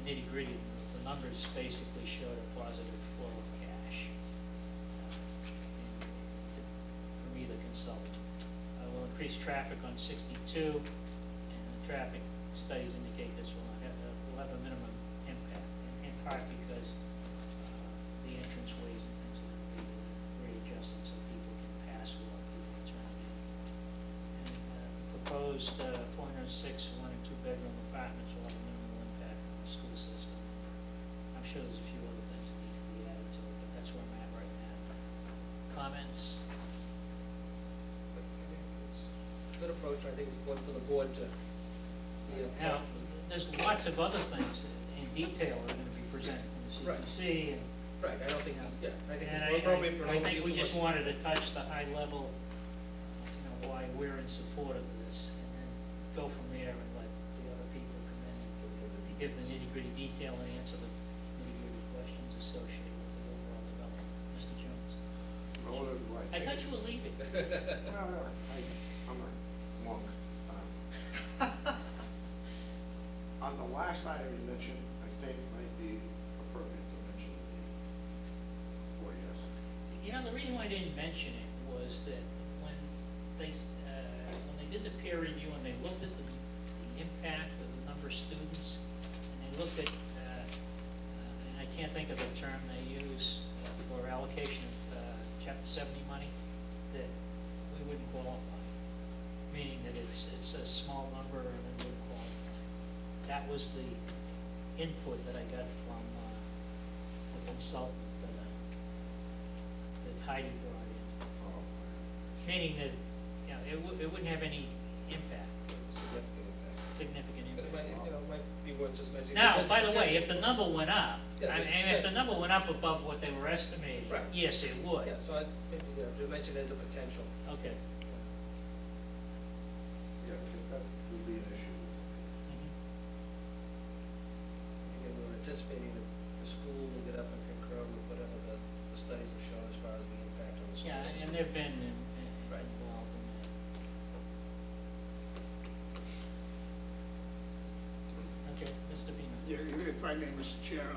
nitty-gritty, the numbers basically showed a positive flow of cash from either consultant. Will increase traffic on 62, and the traffic studies indicate this will have a minimum impact, in part because the entrance ways and things are going to be readjusted so people can pass without people turning in. And proposed 406 one and two bedroom apartments will have a minimal impact on the school system. I'm sure there's a few other things that need to be added to it, but that's where I'm at right now. Comments? Good approach. I think it's important for the board to be a Now, there's lots of other things in detail that are going to be presented from the CPC. Right. I don't think, yeah, I think And it's more appropriate for I think we just wanted to touch the high level, why we're in support of this, and then go from there and let the other people come in and give the nitty-gritty detail and answer the nitty-gritty questions associated with the overall development. Mr. Jones? I thought you were leaving. No, I'm a monk. On the last item you mentioned, I think might be appropriate to mention the 4 years. You know, the reason why I didn't mention it was that when they did the peer review and they looked at the impact of the number of students, and they looked at, and I can't think of the term they use for allocation of Chapter 70 money, that we wouldn't qualify, meaning that it's a small number and it wouldn't qualify. That was the input that I got from the consultant that Heidi brought in. Oh. Meaning that, it wouldn't have any impact. Significant But impact. it might be worth just mentioning. Now, by the way, if the number went up, Yeah, if the number went up above what they were estimating, Right. yes, it would. Yeah, so I maybe, to mention it as a potential. Okay. Yeah, I think that would be an issue. Again, we were anticipating that the school will get up and concur with whatever the studies have shown as far as the impact on the school Yeah, system. and they've been Right. involved in that. Okay, Mr. Beamer. Yeah, if I may, Mr. Chair,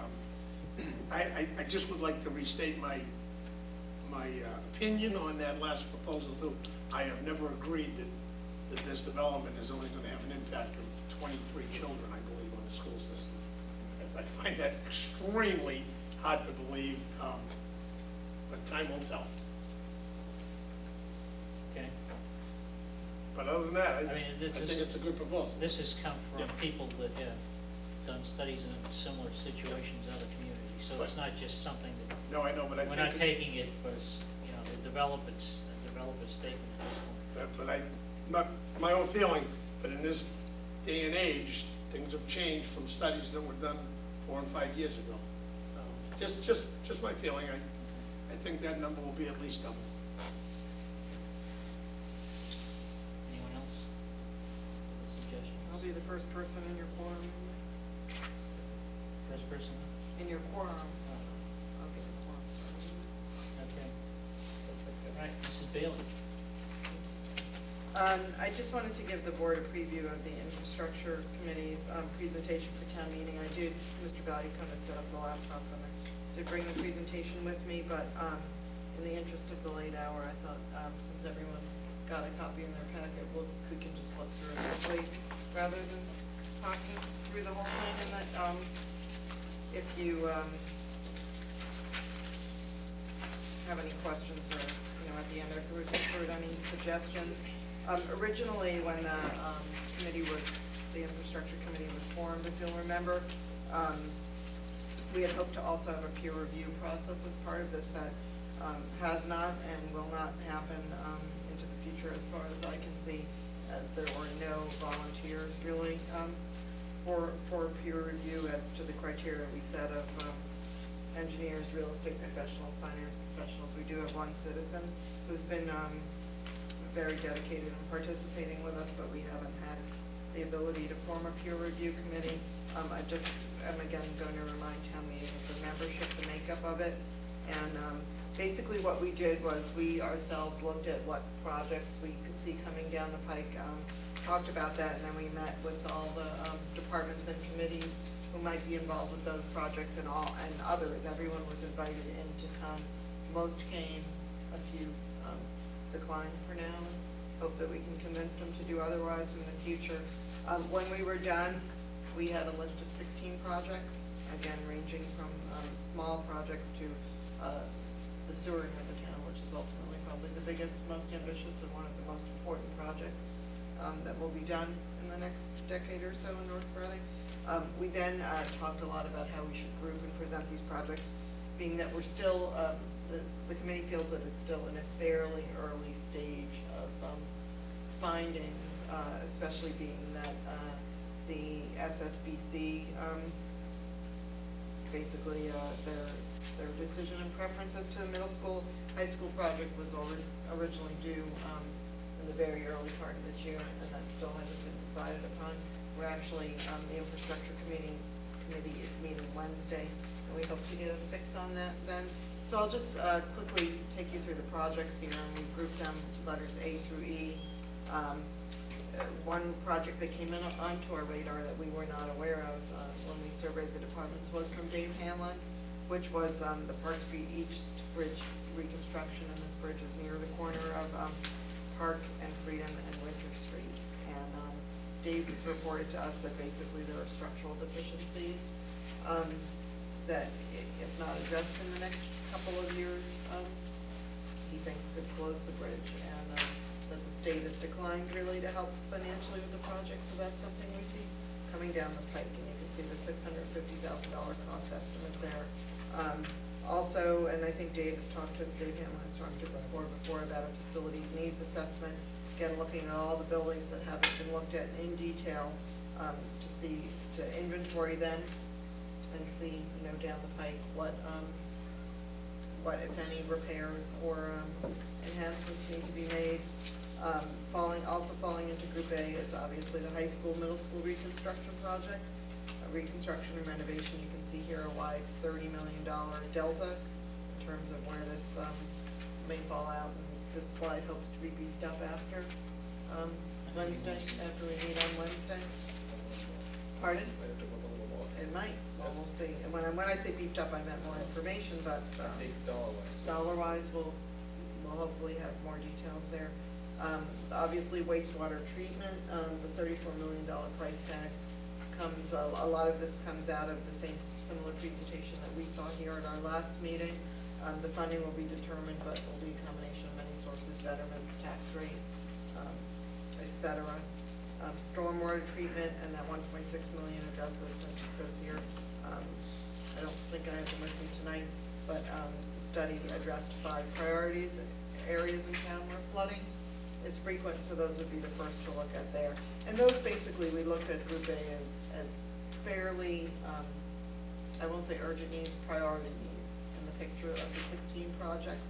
I just would like to restate my opinion on that last proposal too. I have never agreed that this development is only going to have an impact of 23 children, I believe, on the school system. I find that extremely hard to believe, but time will tell. Okay. But other than that, I mean, think it's a good proposal. This has come from Yeah. people that have done studies in similar situations in other communities, so it's not just something that No, I know, but I we're think not taking it as, the developer's statement at this point. But my own feeling, but in this day and age, things have changed from studies that were done 4 and 5 years ago. Just my feeling. I think that number will be at least double. Anyone else? Suggestions? I'll be the first person in your quorum. First person? In your quorum. I'll get the quorum started. Okay. All right, Mrs. Bailey. I just wanted to give the board a preview of the infrastructure committee's presentation for town meeting. Mr. Valley kind of set up the laptop and I did bring the presentation with me, but in the interest of the late hour, I thought since everyone got a copy in their packet, we can just look through it quickly rather than talking through the whole thing. And that if you have any questions or at the end afterwards, heard any suggestions. Originally, when the infrastructure committee was formed, if you'll remember, we had hoped to also have a peer review process as part of this. That has not and will not happen into the future, as far as I can see, as there were no volunteers really for peer review as to the criteria we set of engineers, real estate professionals, finance professionals. We do have one citizen who's been very dedicated in participating with us, but we haven't had the ability to form a peer review committee. I just am again going to remind town meeting of the membership, the makeup of it. And basically what we did was we ourselves looked at what projects we could see coming down the pike, talked about that, and then we met with all the departments and committees who might be involved with those projects and others. Everyone was invited in to come. Most came, a few declined for now. Hope that we can convince them to do otherwise in the future. When we were done, we had a list of 16 projects, again ranging from small projects to the sewering of the town, which is ultimately probably the biggest, most ambitious, and one of the most important projects that will be done in the next decade or so in North Reading. We then talked a lot about how we should group and present these projects, being that we're still, the committee feels that it's still in a fairly early stage of findings, especially being that the SSBC, basically their decision and preferences to the middle school, high school project was originally due in the very early part of this year, and that still hasn't been decided upon. We're actually, the infrastructure committee is meeting Wednesday, and we hope to get a fix on that then. So I'll just quickly take you through the projects here, and we grouped them letters A through E. One project that came in onto our radar that we were not aware of when we surveyed the departments was from Dave Hanlon, which was the Park Street East Bridge reconstruction, and this bridge is near the corner of Park and Freedom and Winter Streets. And Dave has reported to us that basically there are structural deficiencies that, if not addressed in the next couple of years, he thinks could close the bridge, and that the state has declined really to help financially with the project, so that's something we see coming down the pike, and you can see the $650,000 cost estimate there. Also, and I think Dave Hamlin has talked to this board before about a facilities needs assessment, again looking at all the buildings that haven't been looked at in detail to inventory them and see, down the pike what if any repairs or enhancements need to be made. Also falling into Group A is obviously the high school, middle school reconstruction project. Reconstruction and renovation, you can see here a wide $30 million delta in terms of where this may fall out, and this slide hopes to be beefed up after Wednesday, after we meet on Wednesday. Pardon? It might. Well, we'll see. And when I say beefed up, I meant more information, but I think dollar-wise. Dollar-wise, we'll hopefully have more details there. Obviously, wastewater treatment, the $34 million price tag comes, a lot of this comes out of the similar presentation that we saw here at our last meeting. The funding will be determined, but it will be a combination of many sources, betterments, tax rate, et cetera. Stormwater treatment, and that $1.6 million addresses, since it says here, I don't think I have them with me tonight, but the study addressed 5 priorities, areas in town where flooding is frequent, so those would be the first to look at there. And those basically, we looked at Group A as fairly, I won't say urgent needs, priority needs in the picture of the 16 projects.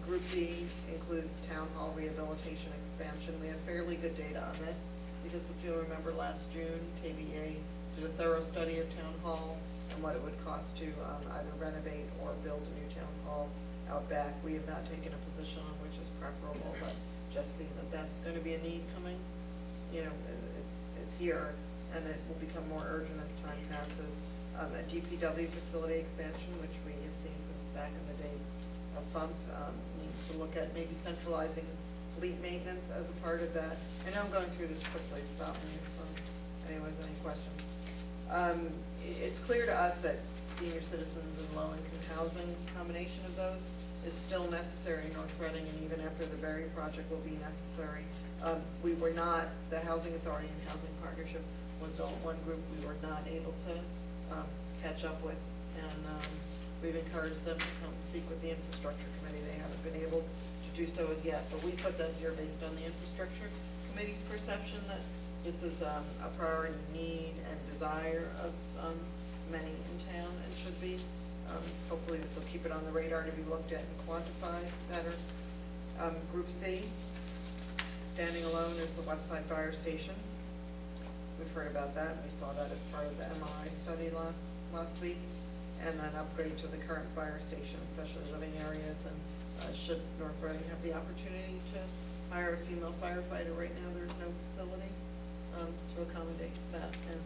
Group B includes town hall rehabilitation expansion. We have fairly good data on this, because if you'll remember last June, KBA did a thorough study of town hall and what it would cost to either renovate or build a new town hall out back. We have not taken a position on which is preferable, but just seeing that that's going to be a need coming. It's here, and it will become more urgent as time passes. A DPW facility expansion, which we have seen since back in the days of FUMP, needs to look at maybe centralizing fleet maintenance as a part of that. I know I'm going through this quickly, stop me if anyone has any questions. It's clear to us that senior citizens and low-income housing, combination of those, is still necessary in North Reading, and even after the Berry project will be necessary. We were not, the Housing Authority and Housing Partnership was one group we were not able to catch up with, and we've encouraged them to come speak with the infrastructure committee. They haven't been able to do so as yet, but we put them here based on the infrastructure committee's perception that this is a priority need and desire of many in town, and should be. Hopefully this will keep it on the radar to be looked at and quantified better. Group C, standing alone, is the West Side Fire Station. We've heard about that, and we saw that as part of the MRI study last week. And an upgrade to the current fire station, especially living areas, and should North Reading have the opportunity to hire a female firefighter. Right now there's no facility to accommodate that, and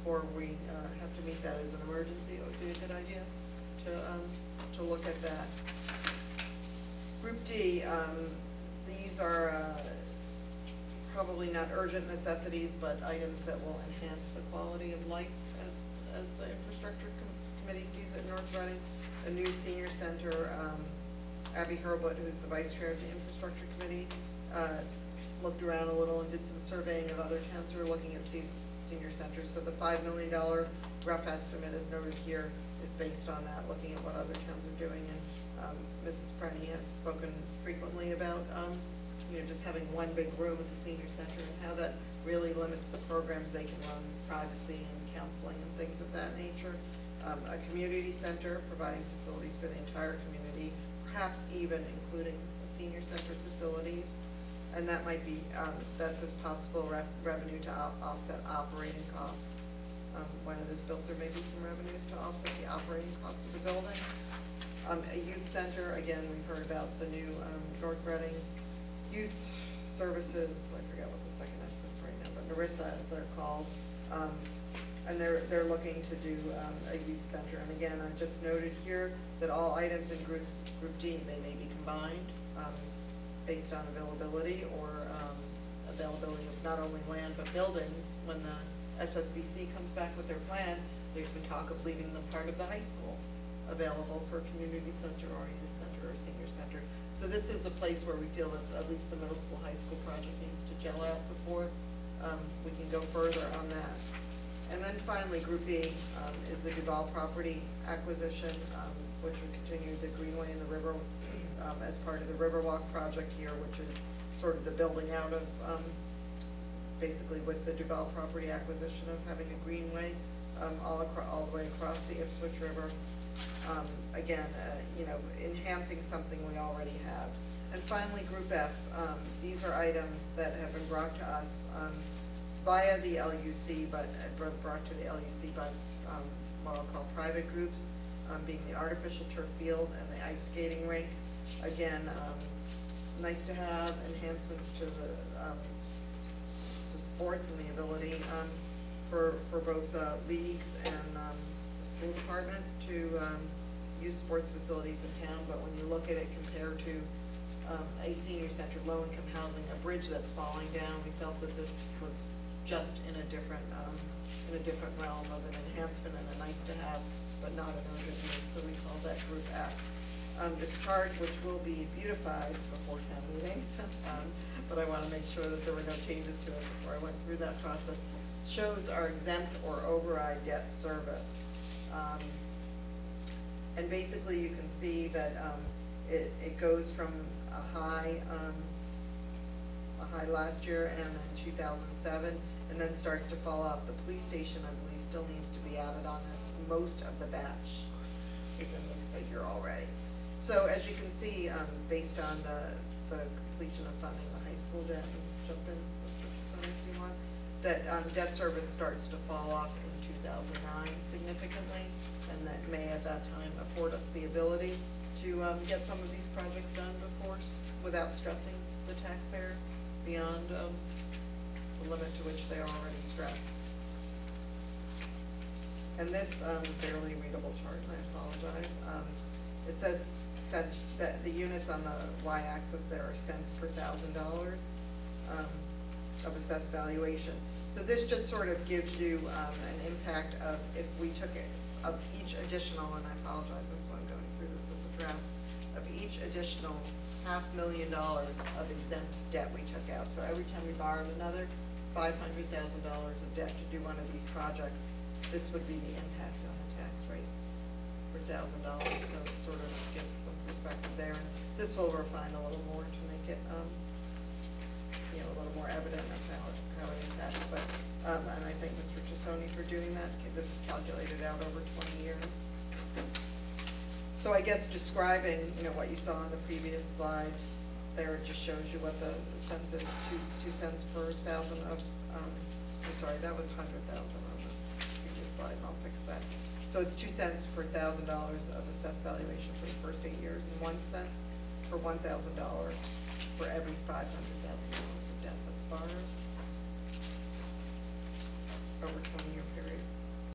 before we have to meet that as an emergency, it would be a good idea to look at that. Group D, these are probably not urgent necessities, but items that will enhance the quality of life as the infrastructure committee sees it in North Reading. A new senior center, Abby Hurlbut, who's the vice chair of the infrastructure committee, looked around a little and did some surveying of other towns who are looking at senior centers. So the $5 million rough estimate, as noted here, is based on that, looking at what other towns are doing. And Mrs. Prenny has spoken frequently about just having one big room at the senior center and how that really limits the programs they can run, privacy and counseling and things of that nature. A community center providing facilities for the entire community, perhaps even including senior center facilities. And that might be, that's as possible revenue to offset operating costs. When it is built, there may be some revenues to offset the operating costs of the building. A youth center, again, we've heard about the new North Reading Youth Services, I forget what the second S is right now, but NARISA, as they're called. And they're looking to do a youth center. And again, I just noted here that all items in Group D, they may be combined based on availability or availability of not only land but buildings. When the SSBC comes back with their plan, there's been talk of leaving the part of the high school available for community center or youth center or senior center. So this is a place where we feel that at least the middle school, high school project needs to gel out before we can go further on that. And then finally, Group E is the Duval property acquisition, which would continue the Greenway and the River as part of the Riverwalk project here, which is sort of the building out of, basically with the Duval property acquisition of having a greenway all the way across the Ipswich River. Again, enhancing something we already have. And finally, Group F, these are items that have been brought to us via the LUC, but brought to the LUC by what I'll call private groups, being the artificial turf field and the ice skating rink. Again, nice to have enhancements to the to sports and the ability for both leagues and the school department to use sports facilities in town. But when you look at it compared to a senior center, low-income housing, a bridge that's falling down, we felt that this was just in a different realm of an enhancement and a nice to have, but not an urgent need. So we call that Group F. This chart, which will be beautified before town meeting, but I want to make sure that there were no changes to it before I went through that process, shows our exempt or override debt service. And basically you can see that it goes from a high last year and then 2007, and then starts to fall off. The police station, I believe, still needs to be added on this. Most of the batch is in this figure already. So as you can see, based on the completion of funding the high school debt, and jump in, Mr. Chisholm, if you want, that debt service starts to fall off in 2009 significantly, and that may at that time afford us the ability to get some of these projects done before, without stressing the taxpayer beyond the limit to which they are already stressed. And this barely readable chart, and I apologize, it says cents, that the units on the y-axis there are cents per $1,000 of assessed valuation. So this just sort of gives you an impact of if we took it, of each additional, and I apologize, that's why I'm going through this as a draft, of each additional $500,000 of exempt debt we took out. So every time we borrowed another $500,000 of debt to do one of these projects, this would be the impact on the tax rate for $1,000. So it sort of gives some perspective there. And this will refine a little more to make it, a little more evident of how it impacts. But and I thank Mr. Chisoni for doing that. This is calculated out over 20 years. So I guess describing, what you saw on the previous slide, there it just shows you what the cents is, 2 cents per thousand of, I'm sorry, that was 100,000 on the previous slide, I'll fix that. So it's 2 cents per $1,000 of assessed valuation for the first 8 years, and 1 cent for $1,000 for every $500,000 of debt that's borrowed over 20